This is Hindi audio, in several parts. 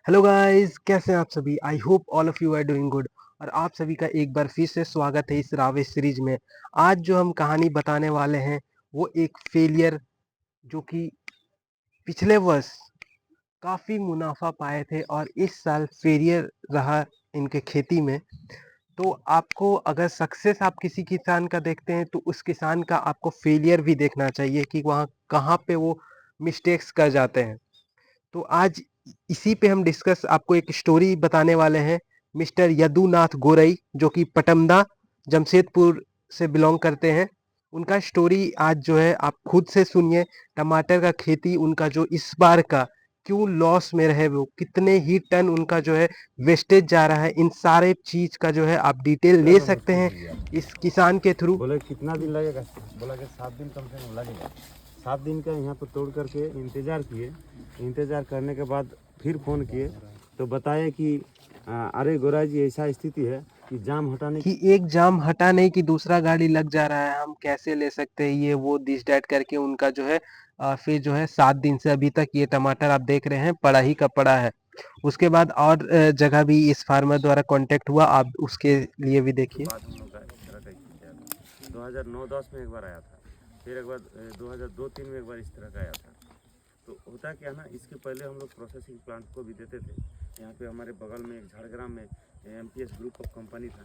हेलो गाइस, कैसे हैं आप सभी। I hope all of you are doing good. और आप सभी का एक बार फिर से स्वागत है इस रावे सीरीज में। आज जो हम कहानी बताने वाले हैं वो एक फेलियर जो कि पिछले वर्ष काफ़ी मुनाफा पाए थे और इस साल फेलियर रहा इनके खेती में। तो आपको अगर सक्सेस आप किसी किसान का देखते हैं तो उस किसान का आपको फेलियर भी देखना चाहिए कि वहाँ कहाँ पे वो मिस्टेक्स कर जाते हैं। तो आज इसी पे हम डिस्कस आपको एक स्टोरी बताने वाले हैं। मिस्टर यदुनाथ गोरई जो कि पटमदा जमशेदपुर से बिलोंग करते हैं। उनका स्टोरी आज जो है आप खुद से सुनिए। टमाटर का खेती उनका जो इस बार का क्यों लॉस में रहे, वो कितने ही टन उनका जो है वेस्टेज जा रहा है, इन सारे चीज का जो है आप डिटेल ले सकते हैं इस किसान के थ्रू। बोले कितना दिन लगेगा? बोला कि 7 दिन कम से कम लगेगा। 7 दिन का यहाँ पर तोड़ करके इंतज़ार किए। इंतज़ार करने के बाद फिर फ़ोन किए तो बताए कि अरे गोरा जी ऐसा स्थिति है कि जाम हटाने कि एक जाम हटा नहीं कि दूसरा गाड़ी लग जा रहा है, हम कैसे ले सकते हैं ये वो दिस डैट करके उनका जो है फिर जो है 7 दिन से अभी तक ये टमाटर आप देख रहे हैं पड़ा ही का पड़ा है। उसके बाद और जगह भी इस फार्मर द्वारा कांटेक्ट हुआ, आप उसके लिए भी के देखिए। बाद हम लोग का इस तरह का स्थिति आया था। 2009-10 में एक बार आया था, फिर एक बार 2002-3 में एक बार इस तरह का आया था। तो होता क्या ना, इसके पहले हम लोग प्रोसेसिंग प्लांट को भी देते थे। यहाँ पे हमारे बगल में एक झाड़ग्राम में एमपीएस ग्रुप ऑफ कंपनी था,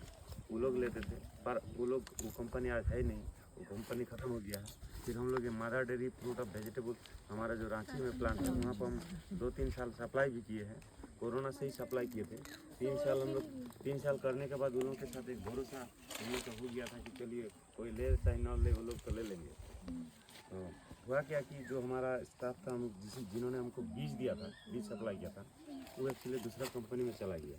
वो लोग लेते थे। पर वो कंपनी आज है ही नहीं, वो कंपनी ख़त्म हो गया है। फिर हम लोग ये मादा डेयरी फ्रूट ऑफ वेजिटेबल, हमारा जो रांची में प्लांट है, वहाँ पर हम 2-3 साल सप्लाई भी किए हैं। कोरोना से ही सप्लाई किए थे। 3 साल करने के बाद उन लोगों के साथ एक भरोसा हम लोग का हो गया था कि चलिए कोई ले चाहे ना ले, वो लोग तो ले लेंगे। तो हुआ क्या कि जो हमारा स्टाफ था, हम जिन्होंने हमको बीज दिया था, बीज सप्लाई किया था, वो एक्चुअली दूसरा कंपनी में चला गया।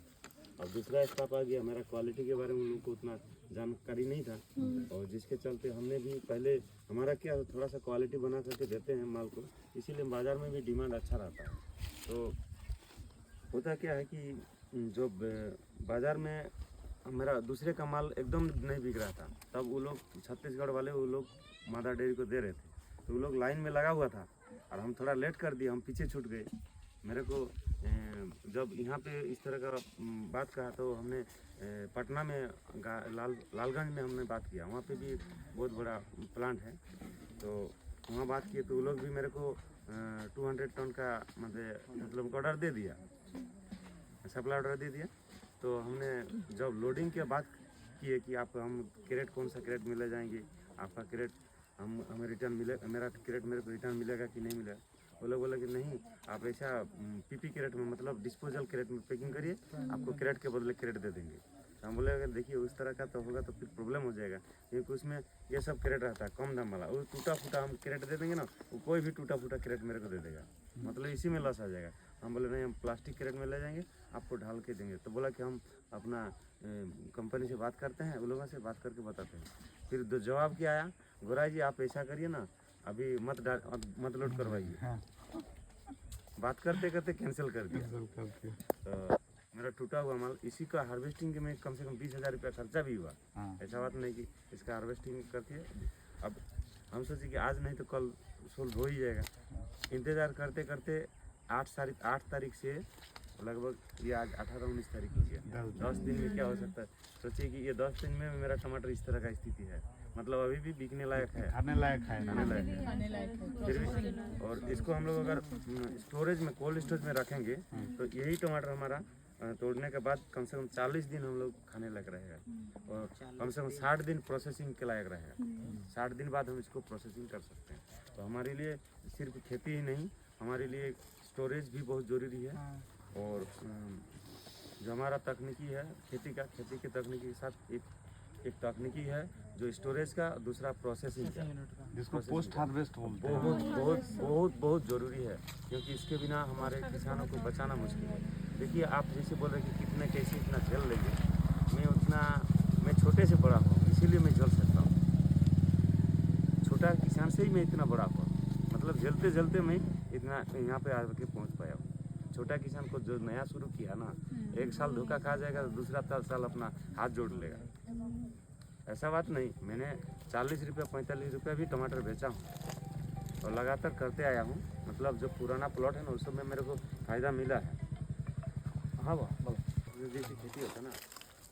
और दूसरा स्टाफ आ गया, हमारा क्वालिटी के बारे में उन लोग को उतना जानकारी नहीं था। और जिसके चलते हमने भी पहले, हमारा क्या थोड़ा सा क्वालिटी बना करके देते हैं माल को, इसीलिए बाज़ार में भी डिमांड अच्छा रहता है। तो होता क्या है कि जो बाज़ार में मेरा दूसरे का माल एकदम नहीं बिक रहा था, तब वो लोग छत्तीसगढ़ वाले वो लोग मादा डेयरी को दे रहे थे। तो वो लोग लाइन में लगा हुआ था और हम थोड़ा लेट कर दिए, हम पीछे छूट गए। मेरे को जब यहाँ पे इस तरह का बात कहा तो हमने पटना में लालगंज में हमने बात किया, वहाँ पे भी बहुत बड़ा प्लांट है। तो वहाँ बात किए तो वो लोग भी मेरे को 200 टन का मतलब ऑर्डर दे दिया, सप्लाई ऑर्डर दे दिया। तो हमने जब लोडिंग के बात किए कि आप हम क्रेट कौन सा क्रेट में ले जाएंगे, आपका क्रेट हमें रिटर्न मिले, मेरा क्रेट मेरे को रिटर्न मिलेगा कि नहीं मिलेगा। वो लोग बोला कि नहीं, आप ऐसा पीपी क्रेट में मतलब डिस्पोजल क्रेट में पैकिंग करिए, आपको क्रेट के बदले क्रेट दे देंगे। तो हम बोले अगर देखिए उस तरह का तो होगा तो फिर प्रॉब्लम हो जाएगा, क्योंकि उसमें ये सब क्रेट रहता है कम दाम वाला, वो टूटा फूटा हम क्रेट दे देंगे ना, वो कोई भी टूटा फूटा क्रेट मेरे को दे देगा, मतलब इसी में लॉस आ जाएगा। हम बोले नहीं, हम प्लास्टिक क्रेट में ले जाएंगे, आपको ढाल के देंगे। तो बोला कि हम अपना कंपनी से बात करते हैं, उन लोगों से बात करके बताते हैं। फिर जवाब क्या आया, गोरा जी आप ऐसा करिए ना, अभी मत लोड करवाइए। बात करते करते कैंसिल कर दिया। तो मेरा टूटा हुआ माल, इसी का हार्वेस्टिंग में कम से कम 20,000 रुपया खर्चा भी हुआ। ऐसा बात नहीं कि इसका हार्वेस्टिंग करके अब हम सोचे कि आज नहीं तो कल सोल्व हो ही जाएगा। इंतज़ार करते करते 8 तारीख से लगभग ये आज 18-19 तारीख हो गया। 10 दिन में क्या हो सकता है, सोचिए कि ये 10 दिन में मेरा टमाटर इस तरह का स्थिति है, मतलब अभी भी बिकने लायक है, खाने लायक है फिर भी। और इसको हम लोग अगर स्टोरेज में, कोल्ड स्टोरेज में रखेंगे तो यही टमाटर हमारा तोड़ने के बाद कम से कम 40 दिन हम लोग खाने लायक रहेगा, और कम से कम 60 दिन प्रोसेसिंग के लायक रहेगा। 60 दिन बाद हम इसको प्रोसेसिंग कर सकते हैं। तो हमारे लिए सिर्फ खेती ही नहीं, हमारे लिए स्टोरेज भी बहुत ज़रूरी है। और जो हमारा तकनीकी है खेती की तकनीकी के साथ एक तकनीकी है जो स्टोरेज का, दूसरा प्रोसेसिंग का, जिसको पोस्ट हार्वेस्ट बोलते हैं। बहुत बहुत बहुत बहुत ज़रूरी है, क्योंकि इसके बिना हमारे किसानों को बचाना मुश्किल है। देखिए आप जैसे बोल रहे कि कितने कैसे इतना झेल लेंगे, मैं छोटे से बड़ा हूँ, इसीलिए मैं झेल सकता हूँ। छोटा किसान से ही मैं इतना बड़ा हुआ, मतलब झेलते झेलते मैं इतना यहाँ पे आके पहुँच पाया हूँ। छोटा किसान को जो नया शुरू किया ना, एक साल धोखा खा जाएगा तो दूसरा साल अपना हाथ जोड़ लेगा। ऐसा बात नहीं, मैंने 40 रुपये 45 रुपये भी टमाटर बेचा हूँ और लगातार करते आया हूँ। मतलब जो पुराना प्लॉट है ना, उस समय मेरे को फ़ायदा मिला है। हाँ जैसे खेती होता है ना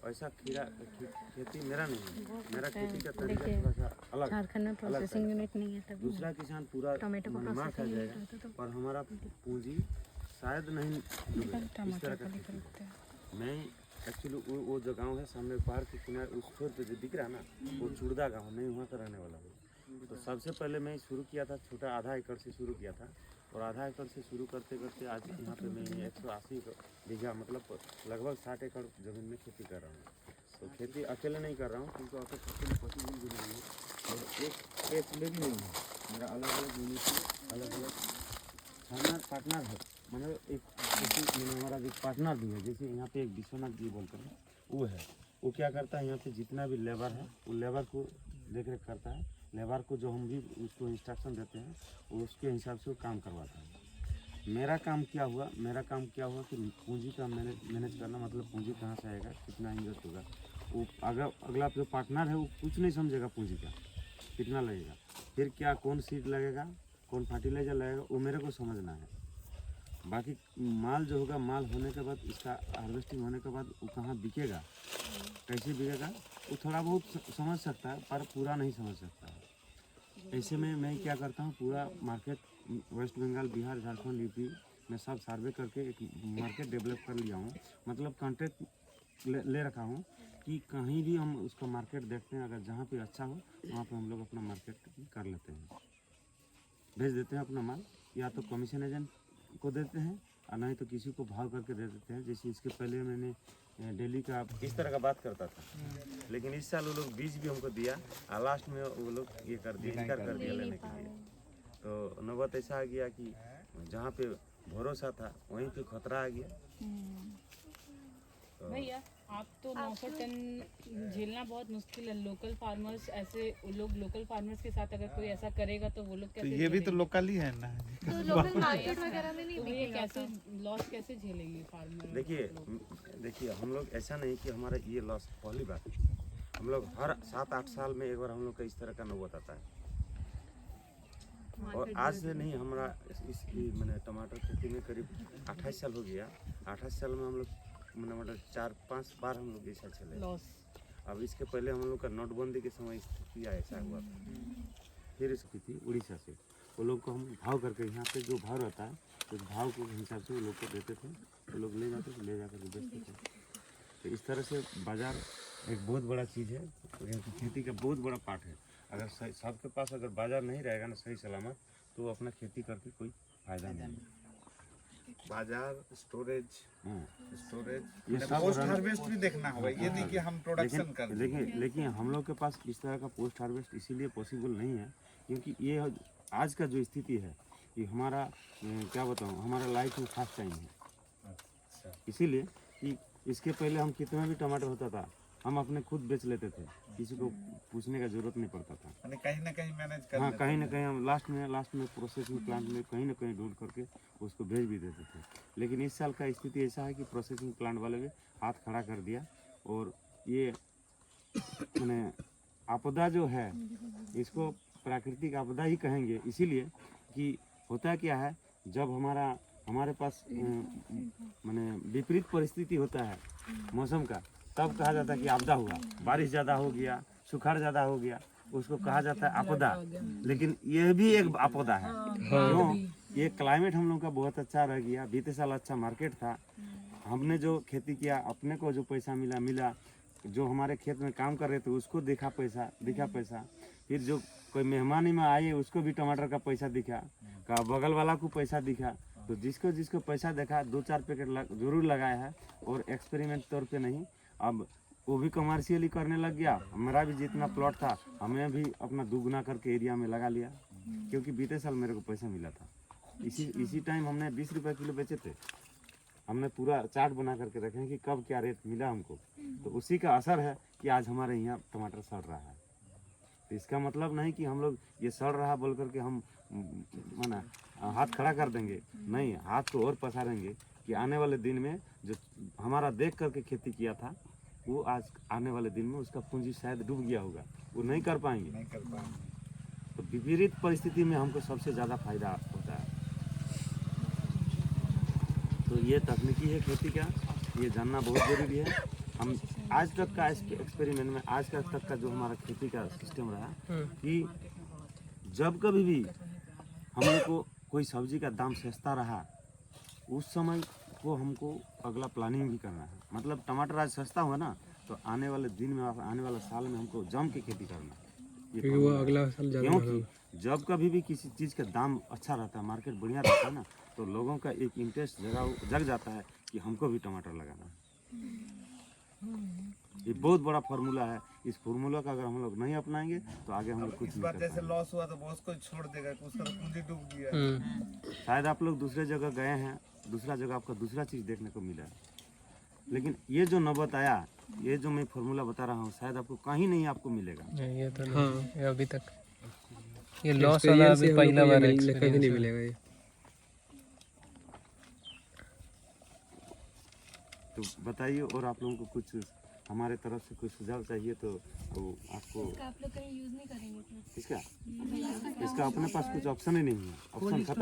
ऐसा खेती मेरा नहीं है। मेरा खेती का तरीका थोड़ा सा अलग झारखंड में प्रोसेसिंग यूनिट नहीं है तभी दूसरा किसान पूरा टमाटो को मार खा प्रोसेसिंग जाएगा यूनिट होता पर हमारा पूंजी शायद नहीं डूबेगा। इस तरह का खेती है। मैं एक्चुअली वो जो गांव है सामने पहाड़ के किनारे उस छोर पे जो दिख रहा है ना वो चुड़दा गांव, मैं वहाँ का रहने वाला हूँ। तो सबसे पहले मैं शुरू किया था छोटा आधा एकड़ से शुरू किया था और आधा एकड़ से शुरू करते करते आज यहाँ पे मैं 180 बीघा मतलब लगभग 60 एकड़ ज़मीन में खेती कर रहा हूँ। तो खेती अकेले नहीं कर रहा हूँ क्योंकि ऑटो खेती पॉसिबल भी नहीं है और एक भी नहीं है। मेरा अलग अलग यूनिट अलग अलग पार्टनर है, मतलब एक जैसे हमारा जो पार्टनर भी है जैसे यहाँ पे एक विश्वनाथ जी बोलकर है वो है। वो क्या करता है यहाँ पे जितना भी लेबर है वो लेबर को देख रेख करता है। लेबर को जो हम भी उसको इंस्ट्रक्शन देते हैं वो उसके हिसाब से वो काम करवाता है। मेरा काम क्या हुआ कि पूंजी का मैनेज करना, मतलब पूंजी कहाँ से आएगा, कितना इन्वेस्ट होगा। वो अगला जो पार्टनर है वो कुछ नहीं समझेगा पूंजी का कितना लगेगा, फिर क्या कौन सीड लगेगा, कौन फर्टिलाइजर लगेगा, वो मेरे को समझना है। बाकी माल जो होगा, माल होने के बाद इसका हार्वेस्टिंग होने के बाद वो कहाँ बिकेगा, कैसे बिकेगा, वो थोड़ा बहुत समझ सकता है पर पूरा नहीं समझ सकता है। ऐसे में मैं क्या करता हूँ, पूरा market West Bengal, Bihar, Jharkhand, UP में सब सर्वे करके एक मार्केट डेवलप कर लिया हूँ। मतलब कॉन्ट्रैक्ट ले रखा हूँ कि कहीं भी हम उसका मार्केट देखते हैं, अगर जहाँ पे अच्छा हो वहाँ पे हम लोग अपना मार्केट कर लेते हैं, भेज देते हैं अपना माल, या तो कमीशन एजेंट को देते हैं और नहीं तो किसी को भाव करके दे देते हैं। जैसे इसके पहले मैंने दिल्ली का इस तरह का बात करता था, लेकिन इस साल वो लोग बीज भी हमको दिया और लास्ट में वो लोग ये कर दिया, इनकार कर दिया लेने के लिए। तो नौबत ऐसा आ गया कि जहाँ पे भरोसा था वहीं पे खतरा आ गया। भैया आप तो 900 टन झेलना बहुत मुश्किल है। लोकल फार्मर्स ऐसे लोकल फार्मर्स के साथ अगर कोई ऐसा करेगा तो वो लोग कैसे तो ये भी तो लोकल ही है ना। तो लोकल मार्केट वगैरह में नहीं तो ये कैसे लॉस कैसे झेलेंगे फार्मर? देखिए हम लोग ऐसा नहीं कि हमारा ये लॉस पहली बार, हम लोग हर 7-8 साल में एक बार हम लोग का इस तरह का नौबत आता है। और आज से नहीं, हमारा इस मैंने टमाटर खेती में करीब 28 साल हो गया। 28 साल में हम लोग मतलब 4-5 बार हम लोग ऐसा चले लॉस। अब इसके पहले हम लोग का नोटबंदी के समय स्थिति ऐसा हुआ था। फिर इसकी थी उड़ीसा से, वो लोग को हम भाव करके यहाँ पे जो भाव रहता है उस भाव के हिसाब से वो लोग को देते थे, वो लोग ले जाते थे, ले जाकर बेचते थे। तो इस तरह से बाज़ार एक बहुत बड़ा चीज़ है, खेती का बहुत बड़ा पार्ट है। अगर सबके पास अगर बाज़ार नहीं रहेगा ना सही सलामत, तो अपना खेती करके कोई फायदा नहीं है। बाजार, स्टोरेज ये सब पोस्ट हार्वेस्ट भी देखना होगा, ये नहीं कि हम प्रोडक्शन कर दें। लेकिन हम लोग के पास इस तरह का पोस्ट हार्वेस्ट इसीलिए पॉसिबल नहीं है क्योंकि ये आज का जो स्थिति है ये हमारा क्या बताऊँ, हमारा लाइफ में फर्स्ट टाइम है। इसीलिए कि इसके पहले हम कितना भी टमाटर होता था हम अपने खुद बेच लेते थे, किसी को पूछने का जरूरत नहीं पड़ता था। कहीं ना कहीं मैनेज कर हाँ, कहीं ना कहीं हम लास्ट में प्रोसेसिंग प्लांट में कहीं ना कहीं ढूंढ करके उसको भेज भी देते थे। लेकिन इस साल का स्थिति ऐसा है कि प्रोसेसिंग प्लांट वाले भी हाथ खड़ा कर दिया और ये मैंने आपदा जो है इसको प्राकृतिक आपदा ही कहेंगे, इसीलिए कि होता क्या है जब हमारे पास मैंने विपरीत परिस्थिति होता है मौसम का, तब कहा जाता है कि आपदा हुआ, बारिश ज़्यादा हो गया, सुखाड़ ज़्यादा हो गया, उसको कहा जाता है आपदा। लेकिन ये भी एक आपदा है। क्यों? ये क्लाइमेट हम लोग का बहुत अच्छा रह गया, बीते साल अच्छा मार्केट था, हमने जो खेती किया अपने को जो पैसा मिला, जो हमारे खेत में काम कर रहे थे उसको दिखा पैसा, फिर जो कोई मेहमानी में आए उसको भी टमाटर का पैसा दिखा, का बगल वाला को पैसा दिखा। तो जिसको पैसा देखा 2-4 पैकेट जरूर लगाया है और एक्सपेरिमेंट तौर पे नहीं, अब वो भी कमर्शियली करने लग गया। हमारा भी जितना प्लॉट था हमें भी अपना दुगना करके एरिया में लगा लिया, क्योंकि बीते साल मेरे को पैसा मिला था। इसी टाइम हमने 20 रुपये किलो बेचे थे। हमने पूरा चार्ट बना करके रखे हैं कि कब क्या रेट मिला हमको, तो उसी का असर है कि आज हमारे यहाँ टमाटर सड़ रहा है। तो इसका मतलब नहीं कि हम लोग ये सड़ रहा बोल करके हम माना हाथ खड़ा कर देंगे, नहीं, हाथ को और पसारेंगे कि आने वाले दिन में जो हमारा देख करके खेती किया था वो आज आने वाले दिन में उसका पूंजी शायद डूब गया होगा, वो नहीं कर पाएंगे। तो विपरीत परिस्थिति में हमको सबसे ज़्यादा फायदा होता है। तो ये तकनीकी है खेती का। ये जानना बहुत ज़रूरी है। हम आज तक का एक्सपेरिमेंट में आज का तक का जो हमारा खेती का सिस्टम रहा कि जब कभी भी हम लोग को कोई सब्जी का दाम सस्ता रहा उस समय को हमको अगला प्लानिंग भी करना है। मतलब टमाटर आज सस्ता हुआ ना तो आने वाले दिन में आने वाले साल में हमको जम के खेती करना है। क्योंकि वो अगला साल ज़्यादा क्योंकि जब कभी भी किसी चीज़ का दाम अच्छा रहता है, मार्केट बढ़िया रहता है ना, तो लोगों का एक इंटरेस्ट जग जाता है कि हमको भी टमाटर लगाना है। ये बहुत बड़ा फार्मूला है। इस फार्मूला का अगर हम लोग नहीं अपनाएंगे तो आगे हम लोग कुछ इस नहीं बार कर जैसे पाएंगे। लॉस हुआ तो बॉस को छोड़ देगा, उसका तो पूंजी डूब गया। शायद आप लोग दूसरे जगह गए हैं, दूसरा जगह आपका दूसरा चीज़ देखने को मिला है, लेकिन ये जो नौबत आया, ये जो मैं फार्मूला बता रहा हूँ, शायद आपको कहीं नहीं आपको मिलेगा। ये तो नहीं अभी तक ये लॉस वाला अभी पहला बार कभी नहीं मिलेगा ये। तो बताइए, और आप लोगों को कुछ हमारे तरफ से कुछ सुझाव चाहिए तो आपको आप लोग कहीं यूज नहीं करेंगे इतना। इसका अपने पास कुछ ऑप्शन ही नहीं है। ऑप्शन खत्म।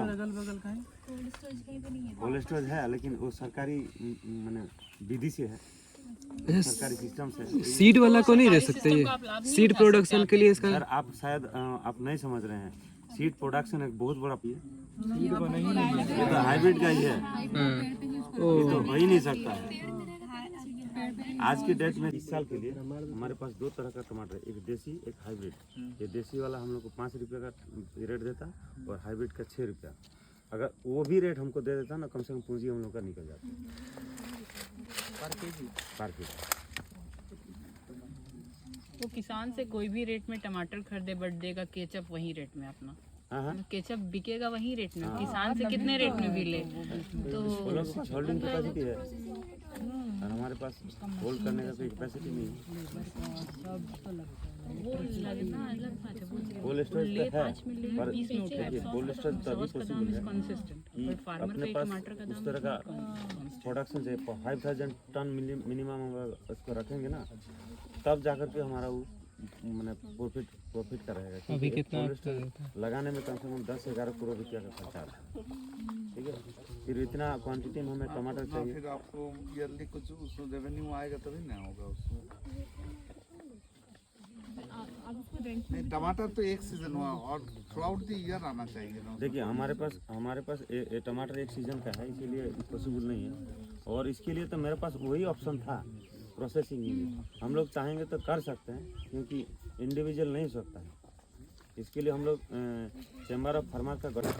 कोल्ड स्टोरेज कहीं पे नहीं है। कोल्ड स्टोरेज है लेकिन वो सरकारी मैंने विधि से है, सरकारी सिस्टम से। सीड वाला को नहीं रह सकते ये सीड प्रोडक्शन के लिए इसका। सर आप शायद आप नहीं समझ रहे हैं, सीड प्रोडक्शन एक बहुत बड़ा ये तो हाइब्रिड का ही है, ये तो हो ही नहीं सकता है। आज की डेट में इस साल के लिए हमारे पास दो तरह का टमाटर है, एक देसी एक हाइब्रिड। ये देसी वाला हम लोग को 5 रुपये का रेट देता और हाइब्रिड का 6 रुपया। अगर वो भी रेट हमको दे देता ना, कम से कम पूंजी हम लोग का निकल जाता पर केजी। वो किसान से कोई भी रेट में टमाटर खरीदे बट देगा केचप वही रेट में अपना। हाँ केचप बिकेगा वही रेट में। किसान से कितने रेट में भी ले तो वो लोग के पास होल्डिंग कैपेसिटी है और हमारे पास होल्ड करने का कोई कैपेसिटी नहीं है। वो लगना अलग बात है। वो कोल्ड स्टोरेज ले तो है 5 मिले पर 20 नोट है। कोल्ड स्टोरेज तभी सॉस का दाम पॉसिबल है कंसिस्टेंट कि बट फार्मर अपने का पास टमाटर का उस दाम तरह का प्रोडक्शन से 5000 टन मिनिमम उसको रखेंगे ना, तब जाकर के हमारा वो मैंने प्रॉफिट का रहेगा। अभी क्योंकि कितना कोल्ड स्टोरेज लगाने में कम से कम 10-11 करोड़ रुपया का खर्चा आता है। ठीक है, फिर इतना क्वांटिटी में हमें टमाटर चाहिए। फिर आपको ईयरली कुछ उसमें रेवेन्यू आएगा तभी ना होगा उसमें। नहीं, टमाटर तो एक सीजन हुआ और थ्रू आउट द ईयर आना चाहिए ना। देखिए हमारे पास टमाटर एक सीजन का है, इसीलिए पॉसिबल नहीं है। और इसके लिए तो मेरे पास वही ऑप्शन था, प्रोसेसिंग यूनिट। हम लोग चाहेंगे तो कर सकते हैं क्योंकि इंडिविजुअल नहीं हो सकता है। इसके लिए हम लोग चैम्बर ऑफ फार्मर का गठन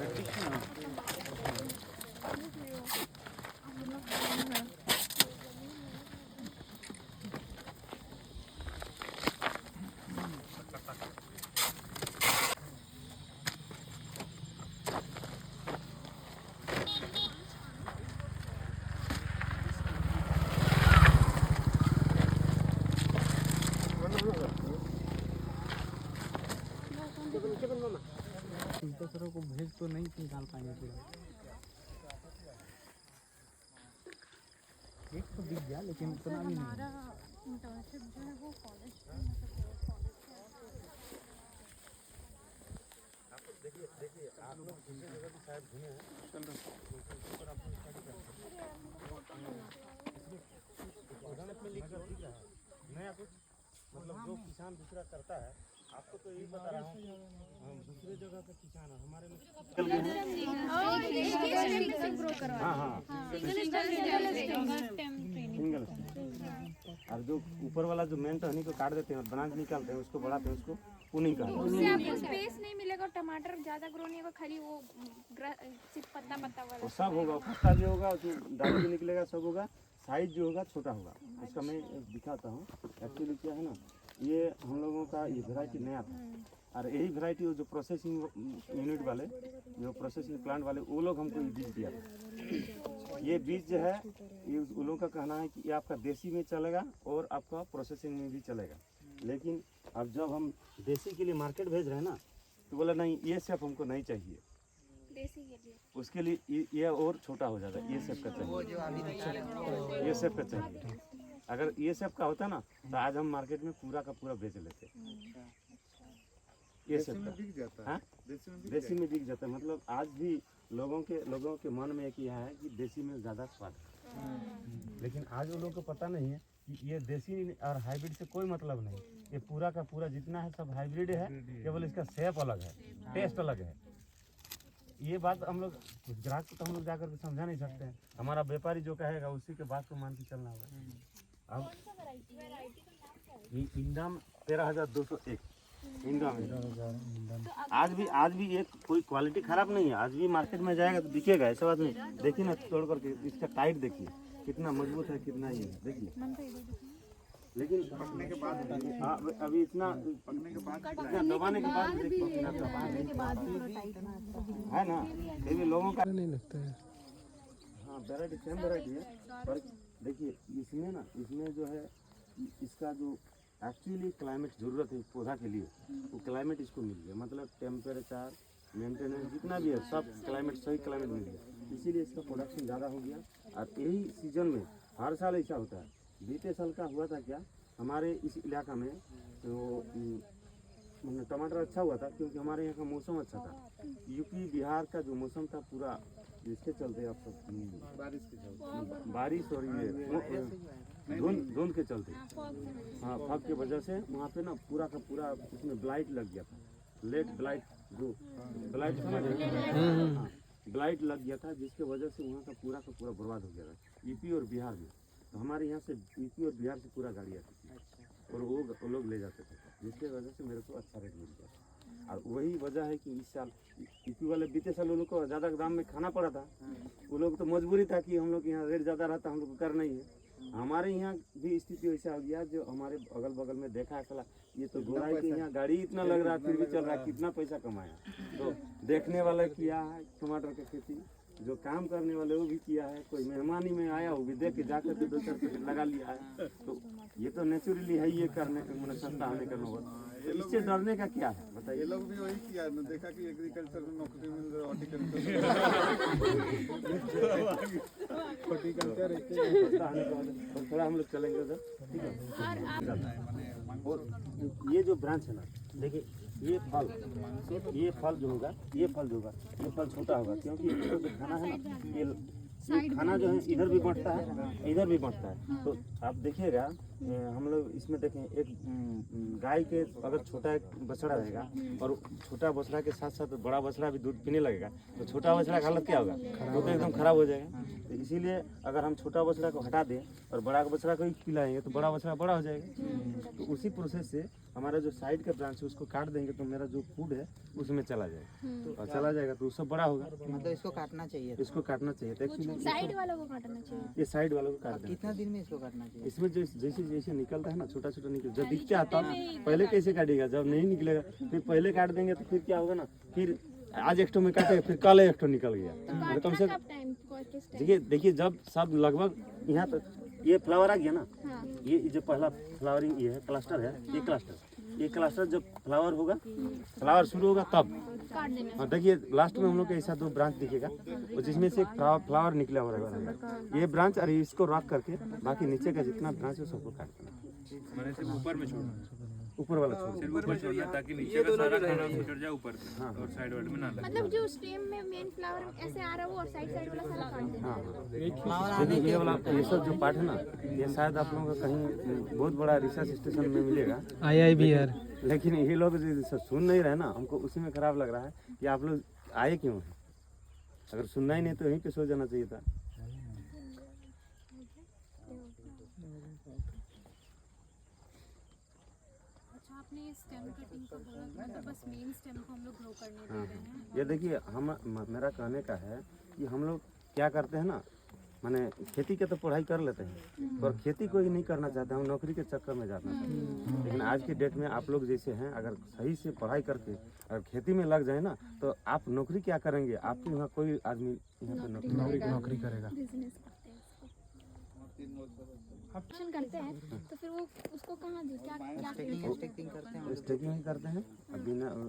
दूसरों को भेज तो नहीं निकाल पाएंगे पूरा। एक तो दिख गया लेकिन उतना भी नहीं। इंटर्नशिप जो है वो कॉलेज नया कुछ मतलब जो किसान दूसरा करता है, आपको तो यही बता रहा हूँ, हम दूसरे जगह पे किसान है हमारे में हाँ हाँ सिंगल। और जो ऊपर वाला जो मेन टहनी को काट देते हैं और ब्रांच निकालते हैं, उसको बढ़ाते हैं, उसको पुनिंग कहते हैं। उससे आपको स्पेस नहीं मिलेगा, टमाटर ज्यादा ग्रो नहीं होगा, खाली वो सिर्फ पत्ता वाला वो सब होगा, पत्ता भी होगा, जो डाली भी निकलेगा, सब होगा। साइज जो होगा छोटा होगा। उसका मैं दिखाता हूँ। एक्चुअली क्या है ना, ये हम लोगों का ये वेराइटी नया था और यही वेराइटी जो प्रोसेसिंग यूनिट वाले, जो प्रोसेसिंग प्लांट वाले, वो लोग हमको ये बीज दिया था। ये बीज जो है, ये उन लोगों का कहना है कि ये आपका देसी में चलेगा और आपका प्रोसेसिंग में भी चलेगा। लेकिन अब जब हम देसी के लिए मार्केट भेज रहे हैं ना, तो बोला नहीं, ये सब हमको नहीं चाहिए, देसी के लिए उसके लिए ये और छोटा हो जाता है, ये सब का चाहिए, ये सब का चाहिए। अगर ये सब का होता ना तो आज हम मार्केट में पूरा का पूरा बेच लेते। ये सब का बिक जाता है। हाँ? देसी में बिक जाता है। मतलब आज भी लोगों के मन में एक यह है कि देसी में ज़्यादा स्वाद है। लेकिन आज वो लोग को पता नहीं है कि ये देसी और हाइब्रिड से कोई मतलब नहीं। ये पूरा का पूरा जितना है सब हाइब्रिड है, केवल इसका शेप अलग है, टेस्ट अलग है। ये बात हम लोग ग्राहक को तो हम लोग जाकर के समझा नहीं सकते हैं। हमारा व्यापारी जो कहेगा उसी के बात को मान के चलना होगा। अब ये इंडम 13,201 इंडम है। आज भी एक कोई क्वालिटी खराब नहीं है। आज भी मार्केट में जाएगा तो दिखेगा, ऐसा बात नहीं। देखिए ना तोड़ करके इसका टाइट देखिए कितना मजबूत है, कितना ये है देखिए। लेकिन पकने के बाद अभी इतना पकने के बाद दबाने के बाद है ना, ये भी लोगों का नहीं लगता है। हाँ वैरायटी सेम वैरायटी है, पर देखिए इसमें जो है इसका जो एक्चुअली क्लाइमेट ज़रूरत है पौधा के लिए, वो क्लाइमेट इसको मिल गया। मतलब टेम्परेचर मेंटेनेंस जितना भी है सब क्लाइमेट सही क्लाइमेट मिल गया, इसीलिए इसका प्रोडक्शन ज़्यादा हो गया। और यही सीजन में हर साल ऐसा होता है। बीते साल का हुआ था क्या हमारे इस इलाका में, तो टमाटर अच्छा हुआ था क्योंकि हमारे यहाँ का मौसम अच्छा था। यूपी बिहार का जो मौसम था पूरा इसके चलते आप सब बारिश और ये धुंध के चलते, हाँ फग के वजह से वहाँ पे ना पूरा का पूरा उसमें ब्लाइट लग गया था। लेट ब्लाइट जो ब्लाइट ब्लाइट लग गया था, जिसके वजह से वहाँ का पूरा बर्बाद हो गया था यूपी और बिहार में। तो हमारे यहाँ से यूपी और बिहार से पूरा गाड़ी आती थी और वो लोग ले जाते थे, जिसके वजह से मेरे को अच्छा रेट मिल गया। और वही वजह है कि इस साल यूपी वाले बीते साल वो लोग को ज़्यादा दाम में खाना पड़ा था। वो लोग तो मजबूरी था कि हम लोग यहाँ रेट ज़्यादा रहता, हम लोग को करना ही है। हमारे यहाँ भी स्थिति वैसा हो गया, जो हमारे अगल बगल में देखा है साला ये तो गोराई के यहाँ गाड़ी इतना लग रहा है फिर भी चल रहा है, कितना पैसा कमाया। तो देखने वाला किया है टमाटर की खेती, जो काम करने वाले वो भी किया है, कोई मेहमानी में आया वो भी देख के जाकर के 2-4 पैकेट लगा लिया है। तो ये तो नेचुरली है, ये करने मतलब सस्ता होने का नौबत। तो इससे डरने का क्या है बताइए। ये लोग भी वही किया है, देखा कि एग्रीकल्चर में नौकरी मिल रही है, हॉर्टिकल्चर और थोड़ा हम लोग चलेंगे उधर, ठीक है। और ये जो ब्रांच है ना, देखिए ये फल जो होगा ये फल छोटा होगा, क्योंकि इसको जो खाना है ना ये खाना जो है इधर भी बढ़ता है इधर भी बढ़ता है। तो आप देखिएगा हम लोग इसमें देखें एक गाय के अगर छोटा एक बछड़ा रहेगा और छोटा बछड़ा के साथ साथ बड़ा बछड़ा भी दूध पीने लगेगा, तो छोटा बछड़ा का हालत क्या होगा, वो तो एकदम खराब हो जाएगा। तो इसीलिए अगर हम छोटा बछड़ा को हटा दें और बड़ा बछड़ा को ही पिलाएंगे तो बड़ा बछड़ा बड़ा हो जाएगा। तो उसी प्रोसेस से हमारा जो साइड का ब्रांच है उसको काट देंगे तो मेरा जो फूड है उसमें चला जाएगा, और चला जाएगा तो उससे बड़ा होगा। मतलब इसको काटना चाहिए, इसको काटना चाहिए था एक्चुअली, साइड वालों को काटना चाहिए। ये साइड वालों को काट देना। कितना दिन में इसको काटना चाहिए? इसमें जो जैसे जैसे निकलता है ना छोटा छोटा निकल, जब दिखता है तब पहले कैसे काटेगा, जब नहीं निकलेगा फिर पहले काट देंगे तो फिर क्या होगा ना, फिर आज एक में काटेगा फिर कल एक निकल गया। कम से देखिए जब सब लगभग यहाँ तक ये फ्लावर आ गया ना, ये जो पहला फ्लावरिंग ये है क्लस्टर है, ये क्लस्टर जब फ्लावर होगा, फ्लावर शुरू होगा तब हाँ देखिए लास्ट में हम लोग के ऐसा 2 ब्रांच दिखेगा और जिसमें से एक फ्लावर निकला हुआ रहेगा। ये ब्रांच और इसको रॉक करके बाकी नीचे का जितना ब्रांच है सबको काट देना। मैंने सिर्फ ऊपर में छोड़ना, ऊपर वाला छोड़ सिर्फ ऊपर छोड़ना ताकि नीचे का सारा खाना उतर जाए ऊपर में और साइड वाले में ना लगे। मतलब जो स्टेम में मेन फ्लावर ऐसे आ रहा है वो और साइड वाला सारा काट देना। हाँ देखिए ये वाला ये सब जो पार्ट है ना, ये शायद आप लोगों का कहीं बहुत बड़ा रिसर्च स्टेशन में मिलेगा IIBR, लेकिन ये लोग जो सुन नहीं रहे ना, हमको उसी में खराब लग रहा है कि आप लोग आए क्यों हैं। अगर सुनना ही नहीं तो यहीं पे सो जाना चाहिए था। आपने स्टेम कटिंग का बोला कि मतलब बस मेन स्टेम को हम लोग ग्रो करने दे रहे हैं। ये देखिए मेरा कहने का है कि हम लोग क्या करते हैं ना, माने खेती के तो पढ़ाई कर लेते हैं पर खेती कोई नहीं करना चाहते, हम नौकरी के चक्कर में जाना चाहते हैं। लेकिन आज की डेट में आप लोग जैसे हैं अगर सही से पढ़ाई करके अगर खेती में लग जाए ना तो आप नौकरी क्या करेंगे, आपके यहाँ कोई आदमी यहाँ पे नौकरी करेगा। ऑप्शन करते हैं तो फिर वो उसको कहाँ दी क्या क्या स्टेकिंग करते हैं,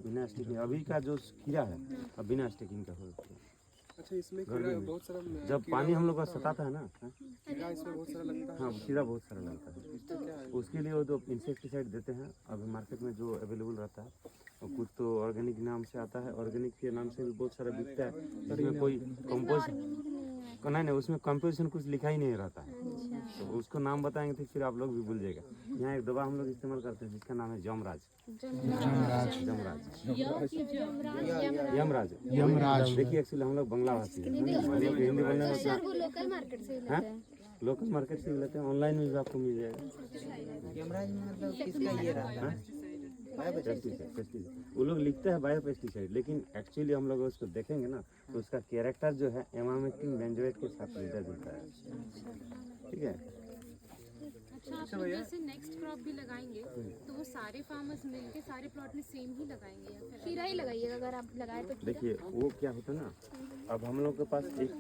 बिना स्टेकिंग अभी का जो कीड़ा है अब बिना स्टेकिंग का होता है। अच्छा इसमें कीड़ा बहुत सारा जब पानी हम लोग का सताता है ना, कीड़ा इसमें बहुत सारा लगता है। हाँ कीड़ा बहुत सारा लगता है, उसके लिए वो जो इंसेक्टिसाइड देते हैं अभी मार्केट में जो अवेलेबल रहता है और कुछ तो ऑर्गेनिक नाम से आता है, ऑर्गेनिक के नाम से भी बहुत सारा बिकता है, उसमें कोई कंपोजिशन नहीं नहीं, उसमें कंपोजिशन कुछ लिखा ही नहीं रहता है, तो उसको नाम बताएंगे तो फिर आप लोग भी भूल जाएगा। यहाँ एक दवा हम लोग इस्तेमाल करते हैं जिसका नाम है जमराज। यमराज यमराज देखिए, एक्चुअली हम लोग बंगला भाषी हैं, हिंदी बोलने में सर वो लोकल मार्केट से ही लेते हैं। लोकल मार्केट से भी लेते हैं, ऑनलाइन में भी आपको मिल जाएगा। यमराज में मतलब किसका ये रहता है? पेस्टिसाइड वो लोग लिखते हैं बायो पेस्टिसाइड, लेकिन एक्चुअली हम लोग उसको देखेंगे ना तो उसका कैरेक्टर जो है एमामेक्टिन बेंजोएट के साथ मिलता जुलता है। ठीक है। अच्छा, आप लोग जैसे नेक्स्ट क्रॉप भी लगाएंगे तो वो सारे फार्मर्स मिलके सारे प्लॉट में सेम ही लगाएंगे या फिर खीरा ही लगाइएगा अगर आप लगाए तो। देखिए वो क्या होता है ना, अब हम लोग के पास एक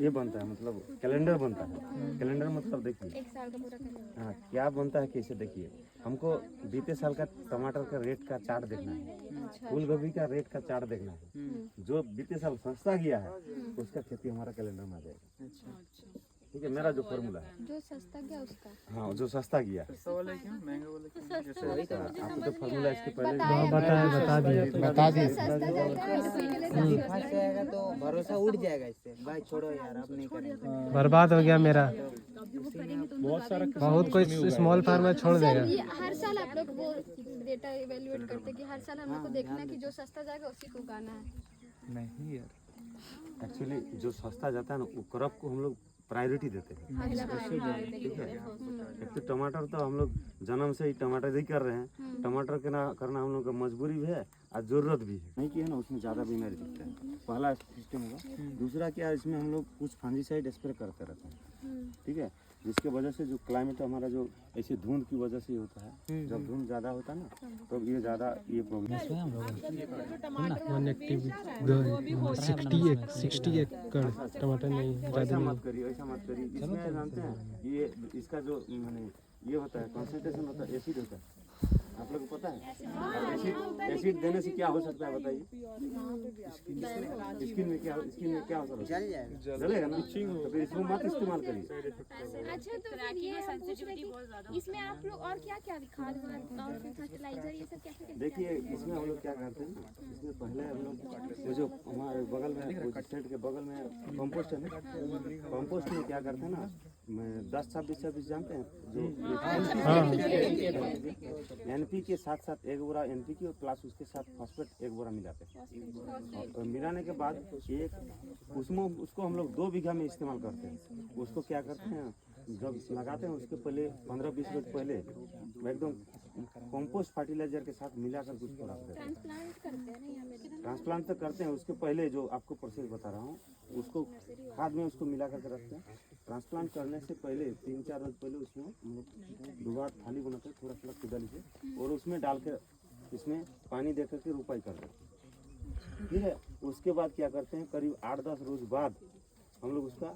ये बनता है, मतलब कैलेंडर बनता है। कैलेंडर मतलब देखिए एक साल का पूरा करेंगे। हाँ क्या बनता है कैसे, देखिए हमको बीते साल का टमाटर का रेट का चार्ट देखना है, फूल गोभी का रेट का चार्ट देखना है, जो बीते साल सस्ता गया है उसका खेती हमारा कैलेंडर में आ जाएगा। ठीक है, मेरा जो फॉर्मूला है जो सस्ता गया उसका। हाँ, जो सस्ता गया है सस्ता वाला क्या महंगा वाला क्या? जैसे आपको तो फॉर्मूला इसके पहले बता दिए। सस्ता जाता है इसी के लिए सस्ती होती फंस जाएगा तो भरोसा उठ जाएगा इससे। भाई छोड़ो यार, अब नहीं करेंगे। बर्बाद हो गया मेरा। बहुत कोई स्मॉल फार्मर छोड़ है। देगा। सर ये हर साल आप लोग वो डेटा इवेल्युएट करते हैं कि हर साल हम लोग को देखना है कि जो सस्ता जाएगा उसी को उगाना है। नहीं यार, एक्चुअली जो सस्ता जाता है ना वो क्रॉप को हम लोग प्रायोरिटी देते हैं। ठीक है, एक तो टमाटर तो हम लोग जन्म से ही टमाटर ही कर रहे हैं, टमाटर के ना करना हम लोग का मजबूरी भी है और जरूरत भी है, नहीं कि है ना उसमें ज़्यादा बीमारी दिखता है। पहला सिस्टम होगा। दूसरा क्या है, इसमें हम लोग कुछ फंजीसाइड स्प्रे करते रहते हैं। ठीक है, जिसके वजह से जो क्लाइमेट हमारा जो ऐसे धुंध की वजह से ही होता है, जब धुंध ज़्यादा होता है ना तो ये ज़्यादा ये प्रॉब्लम 60 एकड़ टमाटर नहीं, ऐसा मत करिए, ऐसा मत करिए। इसमें जानते हैं ये इसका जो माने ये होता है कंसंट्रेशन होता है, एसिड होता है, आप लोग को पता है? एसिड देने से क्या हो सकता है बताइए? स्किन में क्या असर होता जल है? जाएगा। जलेगा ना, तो इसको मत इस्तेमाल करिए। अच्छा, तो फिर ये हम पूछ रहे कि इसमें आप लोग और क्या क्या खाद वाद और फर्टिलाइजर ये सब कैसे कैसे देखिए इसमें हम लोग क्या करते हैं, इसमें पहले हम लोग वो जो हमारे बगल में वो सेट के बगल में कंपोस्ट है ना, कंपोस्ट में क्या करते हैं ना, 10-26 जानते हैं जो एनपी के साथ साथ एक बोरा एनपीके प्लस उसके साथ फॉस्फेट एक बोरा मिलाते हैं, और मिलाने के बाद एक उसको हम लोग 2 बीघा में इस्तेमाल करते हैं। उसको क्या करते हैं, जब लगाते हैं उसके पहले 15-20 रोज पहले एकदम कंपोस्ट फर्टिलाइजर के साथ मिलाकर उसको रख देते हैं। ट्रांसप्लांट करते हैं ना यहाँ पे? ट्रांसप्लांट तो करते हैं, उसके पहले जो आपको प्रोसेस बता रहा हूँ उसको खाद में उसको मिला करके रखते हैं। ट्रांसप्लांट करने से पहले 3-4 रोज पहले उसमें हम लोग दुबार थाली बनाते हैं, थोड़ा थोड़ा कुदाली से, और उसमें डाल के इसमें पानी दे करके रोपाई कर देते हैं। ठीक है, उसके बाद क्या करते हैं, करीब 8-10 रोज बाद हम लोग उसका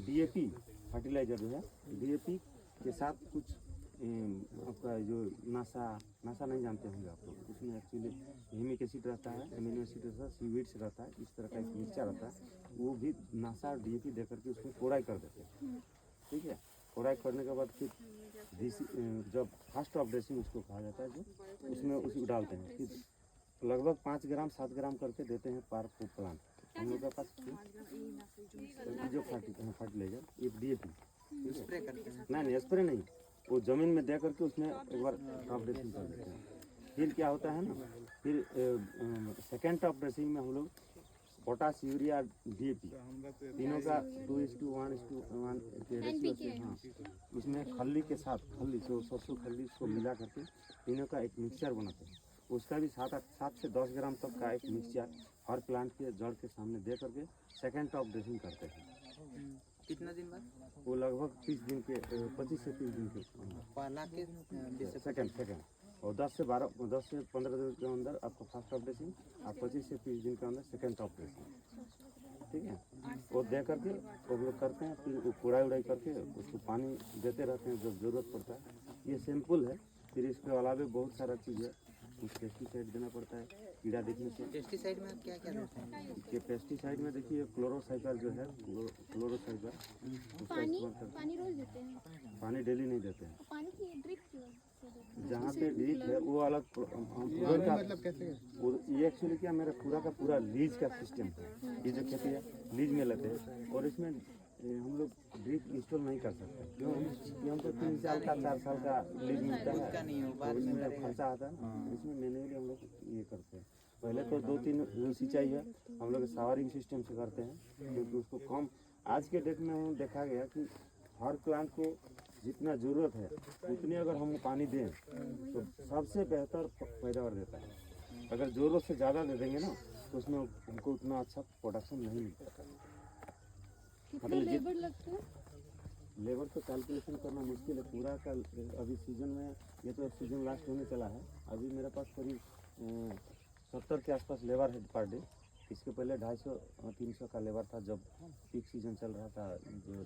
डीएपी फर्टिलाइजर जो है डीएपी के साथ कुछ आपका जो नासा नहीं जानते होंगे आप लोग, उसमें एक्चुअली ह्यूमिक एसिड रहता है, अमीनो एसिड रहता है, सीवीड्स रहता है, इस तरह का एक मिक्सचर रहता है, वो भी नासा और डीएपी दे करके उसमें कोड़ाई कर देते हैं। ठीक है, कोड़ाई करने के बाद फिर जब फर्स्ट ऑफ ड्रेसिंग उसको कहा जाता है, जो उसमें उसको डालते हैं, फिर लगभग 5 ग्राम 7 ग्राम करके देते हैं पर प्लांट। हम लोग के पास जो फर्टिलाइजर एक डीएपी स्प्रे करते हैं। नहीं स्प्रे नहीं, वो ज़मीन में दे करके उसमें एक बार टॉप ड्रेसिंग कर देते हैं। फिर क्या होता है ना, फिर सेकेंड टॉप ड्रेसिंग में हम लोग पोटास, यूरिया, डीएपी तीनों का 2:1:1 के रेशियो से, हाँ, उसमें खल्ली के साथ सरसों खल्ली को मिला करके तीनों का एक मिक्सचर बनाते हैं। उसका भी 7 से 10 ग्राम तक का एक मिक्सचर हर प्लांट के जड़ के सामने दे करके सेकेंड टॉप ड्रेसिंग करते हैं। कितना दिन बाद? वो लगभग 30 दिन के 25 से 30 दिन के पहला के सेकेंड और 10 से 15 दिन के अंदर आपको फर्स्ट टॉप ड्रेसिंग और 25 से 30 दिन के अंदर सेकेंड टॉप ड्रेसिंग। ठीक है, वो दे करके वो लोग करते हैं, फिर वो कुड़ाई उड़ाई करके उसको पानी देते रहते हैं जब ज़रूरत पड़ता है। ये सिंपल है। फिर इसके अलावा बहुत सारा चीज़ है, कुछ पेस्टिसाइड देना पड़ता है कीड़ा दिखने से। पेस्टिसाइड में क्या क्या देते हैं? ये पेस्टिसाइड में देखिए क्लोरोसाइक्ल जो है, क्लोरोसाइक्ल उसका इस्तेमाल करते हैं। पानी रोज देते हैं? पानी डेली नहीं देते हैं, पानी की ड्रिप क्यों? जहाँ पे ड्रिप है वो अलग उधर का ये एक्चुअली क्या मेरा पूरा का पूरा लीज का सिस्टम है। ये जो खेती है लीज में लेते हैं और इसमें हम लोग ड्रिप इंस्टॉल नहीं कर सकते क्यों? ये हमको 3 साल का 4 साल का लीज मिलता है और इसमें खर्चा आता है। इसमें मैन्युअली हम लोग ये करते हैं। पहले तो 2-3 सिंचाई है हम लोग सावरिंग सिस्टम से करते हैं क्योंकि उसको कम आज के डेट में देखा गया कि हर प्लांट को जितना ज़रूरत है उतनी अगर हम पानी दें तो सबसे बेहतर पैदावार देता है। अगर ज़रूरत से ज़्यादा दे देंगे ना तो उसमें हमको उतना अच्छा प्रोडक्शन नहीं मिलता। कितने लेबर लगते हैं? लेबर तो कैलकुलेशन करना मुश्किल है पूरा का। अभी सीजन में ये तो सीजन लास्ट होने चला है। अभी मेरे पास करीब 70 के आसपास लेबर है पर डे। इसके पहले 250-300 का लेबर था जब पीक सीजन चल रहा था जो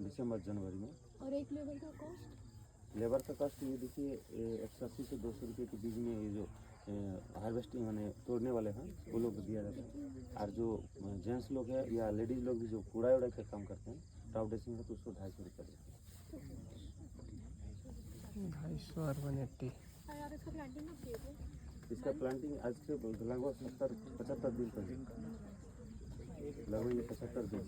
दिसंबर जनवरी में। और एक लेबर का कॉस्ट? लेबर का कॉस्ट ये देखिए 180 से 200 रुपये के बीच में ये जो हार्वेस्टिंग माने तोड़ने वाले हैं वो लोग को दिया जाता है। और जो जेंट्स लोग हैं या लेडीज़ लोग भी जो कूड़ा उड़ा का काम करते हैं टॉप ड्रेसिंग है तो उसको 250 रुपये देते हैं। 250 और 180। यार इसका प्लांटिंग कब किए थे? इसका प्लांटिंग आज से लगभग 70-75 दिन पहले लगभग ये 75 दिन।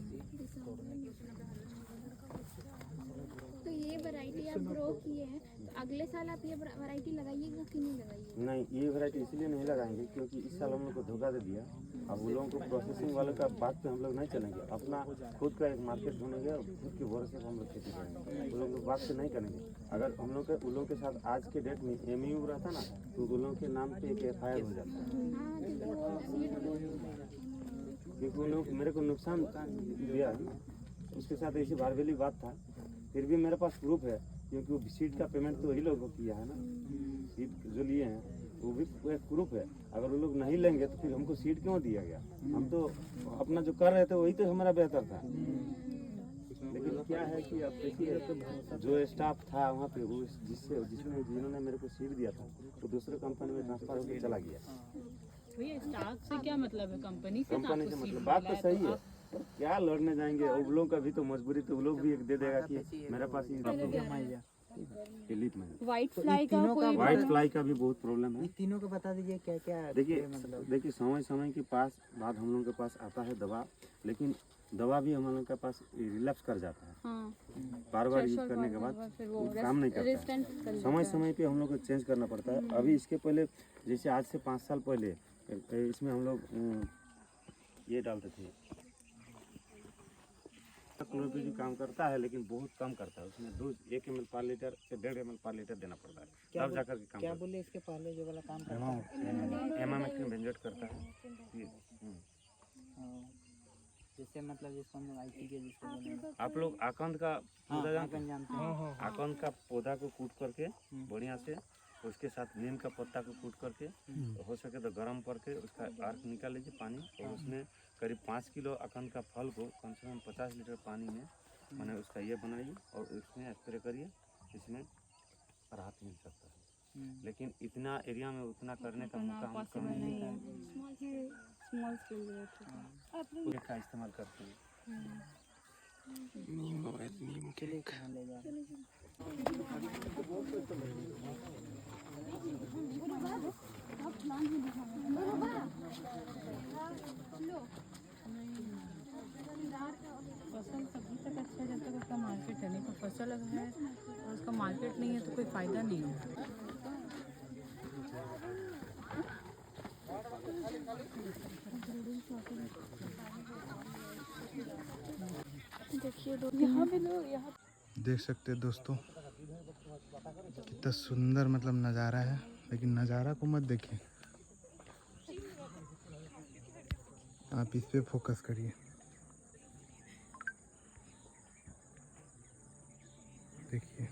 तो ये वैरायटी आप ग्रो किए हैं तो अगले साल आप ये वैरायटी लगाइएगा कि नहीं लगाइएगा? नहीं ये वैरायटी इसलिए नहीं लगाएंगे क्योंकि इस साल हम लोग को धोखा दे दिया। अब उन लोगों को प्रोसेसिंग वालों का बात पे हम लोग नहीं चलेंगे। अपना खुद का एक मार्केट ढूंढेंगे और खुद के भरोसे पर हम लोग खेती करेंगे। उन लोगों को बात पे नहीं करेंगे। अगर हम लोग उन लोगों के साथ आज के डेट में MU रहता ना तो उन लोगों के नाम पे एक FIR हो जाता है हाँ क्योंकि वो क्योंकि उन लोग मेरे को नुकसान दिया है ना। उसके साथ ऐसी बारबेली बात था फिर भी मेरे पास प्रूफ है क्योंकि वो सीट का पेमेंट तो वही लोगों को किया है ना। सीट जो लिए हैं वो भी एक प्रूफ है। अगर वो लोग नहीं लेंगे तो फिर हमको सीट क्यों दिया गया? हम तो अपना जो कर रहे थे वही तो हमारा बेहतर था। लेकिन क्या है कि अब देखिए जो स्टाफ था वहाँ पे वो जिन्होंने मेरे को सीट दिया था वो दूसरे कंपनी में ट्रांसफर होकर चला गया। भैया स्टाफ से क्या मतलब है? कंपनी से कंपनी से मतलब बात तो सही है पर क्या लड़ने जाएंगे? उन लोगों का भी तो मजबूरी तो वो लोग भी एक दे देगा कि मेरे पास व्हाइट फ्लाई का कोई व्हाइट फ्लाई का भी बहुत प्रॉब्लम है। ये तीनों को बता दीजिए क्या क्या देखिए समय के पास बाद हम लोगों के पास आता है दवा लेकिन दवा भी हम लोगों के पास रिलैप्स कर जाता है। हाँ बार बार यूज करने के बाद वो काम नहीं करता है। समय पे हम लोग को चेंज करना पड़ता है। अभी इसके पहले जैसे आज से 5 साल पहले इसमें हम लोग ये डालते थे क्लोरोपिरिन काम करता है लेकिन बहुत कम करता है। उसमें डोज 1 ml पर लीटर से 1.5 ml पर लीटर देना पड़ता है तब जाकर के काम क्या बोले इसके पहले जो वाला काम करता है एमामेक्टिन बेंजोएट करता है। जैसे मतलब जिसको हम लोग IT के जिसको बोले आप लोग आकंद का पौधा जानते हैं? जानते हैं। आकंद का पौधा को कूट करके बढ़िया से उसके साथ नीम का पत्ता को कूट करके हो सके तो गर्म करके उसका अर्क निकाल लीजिए पानी और उसमें करीब 5 किलो आकंद का फल को कम से कम 50 लीटर पानी में मैंने उसका ये बनाइए और इसमें स्प्रे करिए। इसमें राहत मिल सकता है लेकिन इतना एरिया में उतना करने का मौका हम कम नहीं है। स्मॉल स्केल का इस्तेमाल करते हैं। नीम के ले जा फसल तभी तक अच्छा जब तक उसका मार्केट है। नहीं तो फसल अगर है और उसका मार्केट नहीं है तो कोई फायदा नहीं है। देखिए यहाँ भी लोग यहाँ देख सकते हैं दोस्तों कितना सुंदर मतलब नज़ारा है। लेकिन नज़ारा को मत देखिए आप इस पे फोकस करिए। देखिए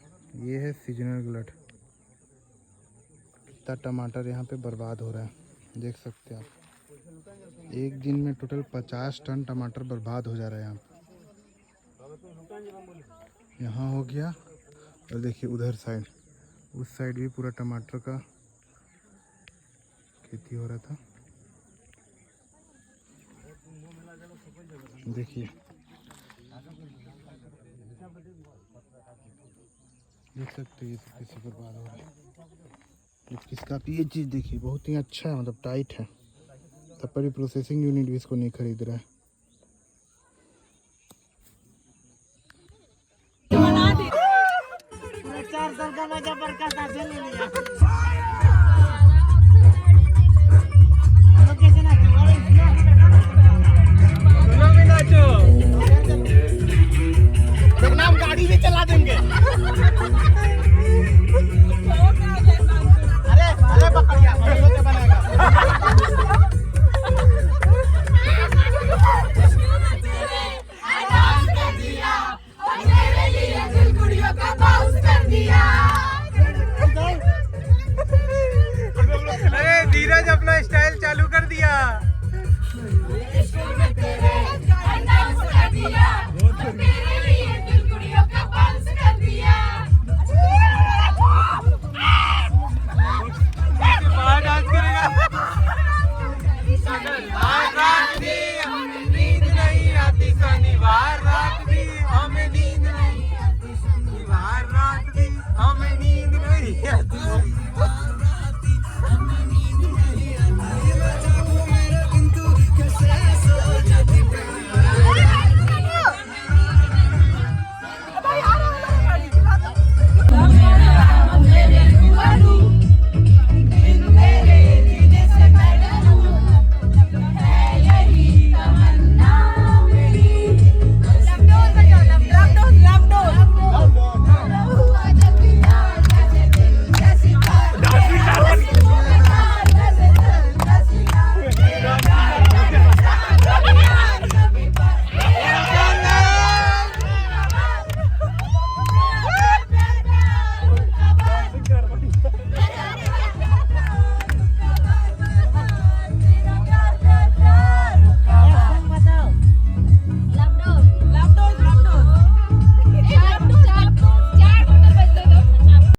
ये है सीजनल ग्लट। कितना टमाटर यहाँ पे बर्बाद हो रहा है देख सकते हैं आप। एक दिन में टोटल 50 टन टमाटर बर्बाद हो जा रहा है यहाँ पे। यहाँ हो गया और देखिए उधर साइड उस साइड भी पूरा टमाटर का खेती हो रहा था। देखिए देख सकते हैं ये सब कैसे बर्बाद हो रहा है। लेकिन इसका आप ये चीज़ देखिए, बहुत ही अच्छा है, मतलब टाइट है, तब पर भी प्रोसेसिंग यूनिट भी इसको नहीं खरीद रहा है। चार साल का मजा पर का ले लिया।